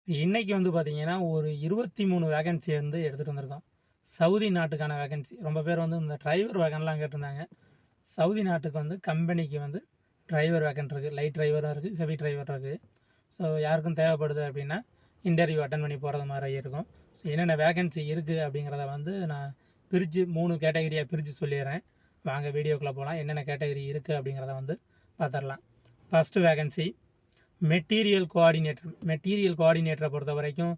இன்னைக்கு வந்து பார்த்தீங்கன்னா, ஒரு 23 வேகன்சி வந்து எடுத்துட்டு வந்திருக்கோம். சவுதி நாட்டுக்கான வேகன்சி. ரொம்ப பேர் வந்து இந்த டிரைவர் வேகன்லாம் கேட்டிருந்தாங்க. சவுதி நாட்டுக்கு வந்து கம்பெனிக்கு வந்து டிரைவர் வேகன்ட் இருக்கு. லைட் டிரைவரும் இருக்கு, ஹெவி டிரைவர் இருக்கு. ஸோ யாருக்கும் தேவைப்படுது அப்படின்னா, இன்டர்வியூ அட்டெண்ட் பண்ணி போகிறது மாரி இருக்கும். ஸோ என்னென்ன வேகன்சி இருக்குது அப்படிங்கிறத வந்து நான் பிரித்து 3 கேட்டகரியாக பிரித்து சொல்லிடுறேன். வாங்க வீடியோக்குள்ளே போகலாம். என்னென்ன கேட்டகரி இருக்குது அப்படிங்கிறத வந்து பார்த்துடலாம். ஃபஸ்ட்டு வேகன்சி மெட்டீரியல் கோஆர்டினேட்டரை பொறுத்த வரைக்கும்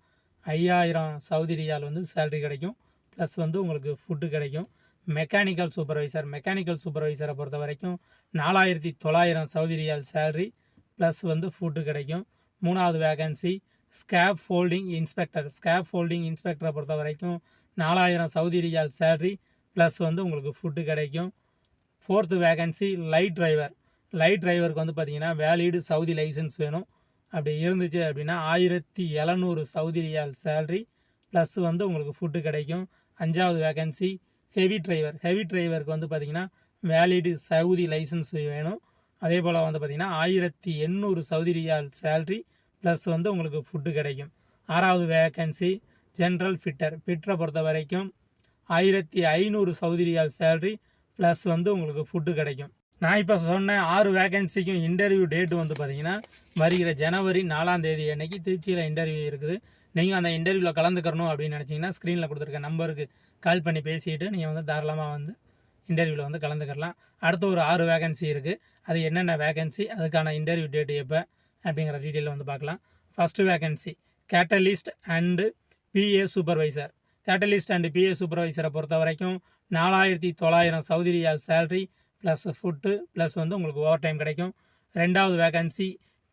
5000 சவுதி ரியால் வந்து சேலரி கிடைக்கும். ப்ளஸ் வந்து உங்களுக்கு ஃபுட்டு கிடைக்கும். மெக்கானிக்கல் சூப்பர்வைசரை பொறுத்த வரைக்கும் 4900 சவுதி ரியால் சேலரி ப்ளஸ் வந்து ஃபுட்டு கிடைக்கும். மூணாவது வேகன்சி ஸ்கேப் ஃபோல்டிங் இன்ஸ்பெக்டரை பொறுத்த வரைக்கும் 4000 சவுதி ரியால் சேலரி ப்ளஸ் வந்து உங்களுக்கு ஃபுட்டு கிடைக்கும். ஃபோர்த்து வேகன்சி லைட் டிரைவருக்கு வந்து பார்த்தீங்கன்னா வேலிடு சவுதி லைசன்ஸ் வேணும். அப்படி இருந்துச்சு அப்படின்னா 1700 சவுதி ரியால் சேலரி ப்ளஸ் வந்து உங்களுக்கு ஃபுட்டு கிடைக்கும். அஞ்சாவது வேகன்சி ஹெவி டிரைவருக்கு வந்து பார்த்தீங்கன்னா வேலிடு சவுதி லைசன்ஸ் வேணும். அதே போல் வந்து பார்த்தீங்கன்னா 1800 சவுதி ரியால் சேலரி ப்ளஸ் வந்து உங்களுக்கு ஃபுட்டு கிடைக்கும். ஆறாவது வேகன்சி ஜென்ரல் ஃபிட்டரை பொறுத்த வரைக்கும் 1500 சவுதி ரியால் சேலரி ப்ளஸ் வந்து உங்களுக்கு ஃபுட்டு கிடைக்கும். நான் இப்போ சொன்ன 6 வேகன்சிக்கும் இன்டர்வியூ டேட்டு வந்து பார்த்தீங்கன்னா வருகிற ஜனவரி 4ஆம் தேதி அன்னைக்கு திருச்சியில் இன்டர்வியூ இருக்குது. நீங்கள் அந்த இன்டர்வியூவில் கலந்துக்கணும் அப்படின்னு நினச்சிங்கன்னா ஸ்க்ரீனில் கொடுத்துருக்க நம்பருக்கு கால் பண்ணி பேசிட்டு நீங்கள் வந்து தாராளமாக வந்து இன்டர்வியூவில் வந்து கலந்துக்கலாம். அடுத்து ஒரு 6 வேகன்சி இருக்குது. அது என்னென்ன வேகன்சி, அதுக்கான இன்டர்வியூ டேட்டு எப்போ அப்படிங்கிற டீட்டெயிலில் வந்து பார்க்கலாம். First vacancy catalyst and PA சூப்பர்வைசரை பொறுத்த வரைக்கும் 4900 Saudi riyal salary plus food plus வந்து உங்களுக்கு ஓவர் டைம் கிடைக்கும். ரெண்டாவது வேகன்சி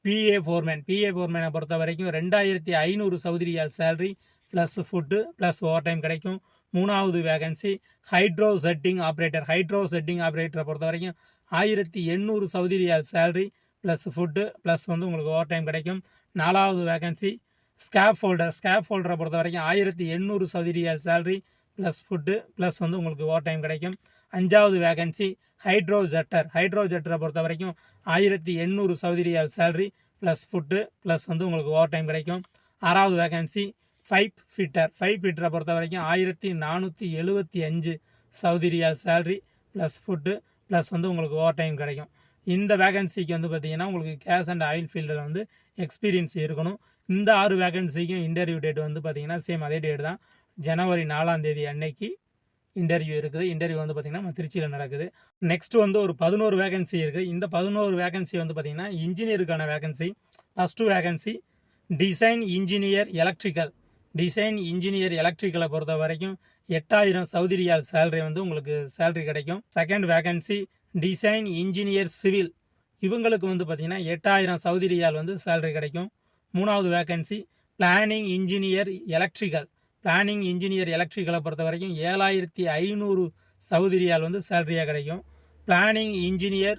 பிஏ ஃபோர்மேனை பொறுத்த வரைக்கும் 2500 Saudi riyal salary plus food plus over time கிடைக்கும். மூணாவது வேகன்சி ஹைட்ரோ செட்டிங் ஆப்ரேட்டரை பொறுத்த வரைக்கும் 1800 Saudi riyal salary plus food plus வந்து உங்களுக்கு ஓவர் டைம் கிடைக்கும். நாலாவது வேகன்சி ஸ்கேப் ஃபோல்டரை பொறுத்த வரைக்கும் 1800 Saudi riyal salary plus food plus வந்து உங்களுக்கு ஓவர் டைம் கிடைக்கும். அஞ்சாவது வேகன்சி ஹைட்ரோ ஜெட்டரை பொறுத்த வரைக்கும் 1800 Saudi riyal salary plus food plus வந்து உங்களுக்கு ஓவர் டைம் கிடைக்கும். ஆறாவது வேகன்சி பைப் ஃபிட்டரை பொறுத்த வரைக்கும் 1475 Saudi riyal salary plus food plus வந்து உங்களுக்கு ஓவர் டைம் கிடைக்கும். இந்த வேகன்சிக்கு வந்து பார்த்தீங்கன்னா உங்களுக்கு கேஸ் அண்ட் ஆயில் ஃபீல்டில் வந்து எக்ஸ்பீரியன்ஸ் இருக்கணும். இந்த 6 வேகன்சிக்கும் இன்டர்வியூ டேட் வந்து பார்த்தீங்கன்னா சேம் அதே டேட் தான், ஜனவரி 4ஆம் தேதி அன்னைக்கு இன்டர்வியூ இருக்குது. இன்டர்வியூ வந்து பார்த்தீங்கன்னா நம்ம திருச்சியில் நடக்குது. நெக்ஸ்ட் வந்து ஒரு 11 வேகன்சி இருக்குது. இந்த 11 வேகன்சி வந்து பார்த்தீங்கன்னா இன்ஜினியருக்கான vacancy. First vacancy design engineer எலக்ட்ரிக்கலை பொறுத்த வரைக்கும் 8000 சவுதி ரியால் சேலரி வந்து உங்களுக்கு சேலரி கிடைக்கும். Second vacancy design engineer civil, இவங்களுக்கு வந்து பார்த்தீங்கன்னா 8000 சவுதி ரியால் வந்து சேலரி கிடைக்கும். மூணாவது வேகன்சி பிளானிங் இன்ஜினியர் எலக்ட்ரிக்கலை பொறுத்த வரைக்கும் 7500 சவுதி ரியால் வந்து சேலரியாக கிடைக்கும். பிளானிங் இன்ஜினியர்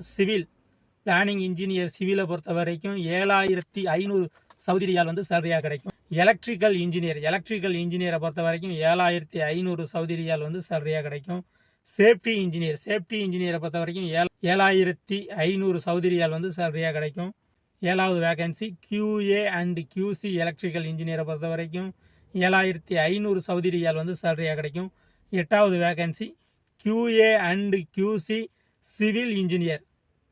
சிவிலை பொறுத்த வரைக்கும் 7500 சவுதி ரியால் வந்து சேலரியாக கிடைக்கும். எலக்ட்ரிக்கல் இன்ஜினியரை பொறுத்த வரைக்கும் 7500 சவுதி ரியால் வந்து சேலரியாக கிடைக்கும். சேஃப்டி இன்ஜினியரை பொறுத்த வரைக்கும் 7500 சவுதி ரியால் வந்து சேலரியாக கிடைக்கும். ஏழாவது vacancy QA and QC electrical இன்ஜினியரை பொறுத்த வரைக்கும் 7500 சவுதி ரியால் வந்து சேலரியாக கிடைக்கும். எட்டாவது vacancy QA and QC civil engineer,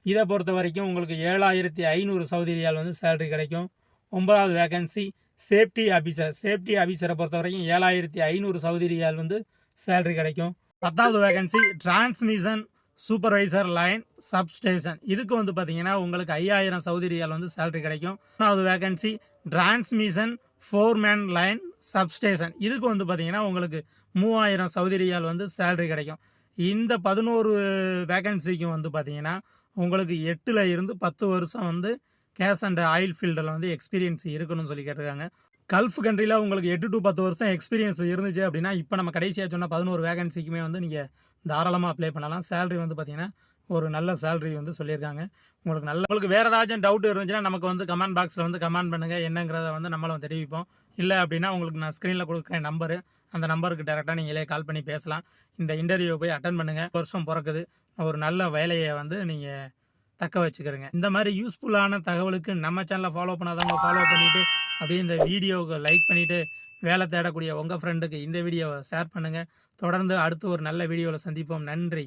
இதை பொறுத்த வரைக்கும் உங்களுக்கு 7500 சவுதி ரியால் வந்து சேலரி கிடைக்கும். ஒன்பதாவது வேகன்சி சேஃப்டி ஆஃபீஸரை பொறுத்த வரைக்கும் 7500 சவுதி ரியால் வந்து சேலரி கிடைக்கும். பத்தாவது vacancy transmission supervisor line substation, இதுக்கு வந்து பார்த்தீங்கன்னா உங்களுக்கு 5000 சவுதி ரியால் வந்து சேலரி கிடைக்கும். மூணாவது vacancy transmission foreman line substation, இதுக்கு வந்து பார்த்தீங்கன்னா உங்களுக்கு 3000 சவுதி ரியால் வந்து சேலரி கிடைக்கும். இந்த 11 வேகன்சிக்கும் வந்து பார்த்தீங்கன்னா உங்களுக்கு 8ல் இருந்து 10 வருஷம் வந்து கேஸ் அண்ட் ஆயில் ஃபீல்டில் வந்து எக்ஸ்பீரியன்ஸ் இருக்கணும்னு சொல்லி கேட்டிருக்காங்க. கல்ஃப் கண்ட்ரியில் உங்களுக்கு 8 to 10 வருஷம் எக்ஸ்பீரியன்ஸ் இருந்துச்சு அப்படின்னா இப்போ நம்ம கடைசியாக சொன்ன 11 வேகன்சிக்குமே வந்து நீங்கள் தாராளமாக அப்ளை பண்ணலாம். சேலரி வந்து பார்த்தீங்கன்னா ஒரு நல்ல சேலரி வந்து சொல்லியிருக்காங்க. உங்களுக்கு வேறு ஏதாச்சும் டவுட் இருந்துச்சுன்னா நமக்கு வந்து கமெண்ட் பாக்ஸில் வந்து கமெண்ட் பண்ணுங்கள், என்னங்கிறத வந்து நம்மளும் தெரிவிப்போம். இல்லை அப்படின்னா உங்களுக்கு நான் ஸ்க்ரீனில் கொடுக்குறேன் நம்பரு, அந்த நம்பருக்கு டேரெக்டாக நீங்களே கால் பண்ணி பேசலாம். இந்த இன்டர்வியூ போய் அட்டன் பண்ணுங்கள். வருஷம் பிறக்குது, ஒரு நல்ல வேலையை வந்து நீங்கள் தக்க வச்சுக்கிறேங்க. இந்த மாதிரி யூஸ்ஃபுல்லான தகவலுக்கு நம்ம சேனலை ஃபாலோ பண்ணாதவங்க ஃபாலோ பண்ணிவிட்டு அப்படியே இந்த வீடியோவுக்கு லைக் பண்ணிவிட்டு வேலை தேடக்கூடிய உங்கள் ஃப்ரெண்டுக்கு இந்த வீடியோவை ஷேர் பண்ணுங்கள். தொடர்ந்து அடுத்து ஒரு நல்ல வீடியோவில் சந்திப்போம். நன்றி.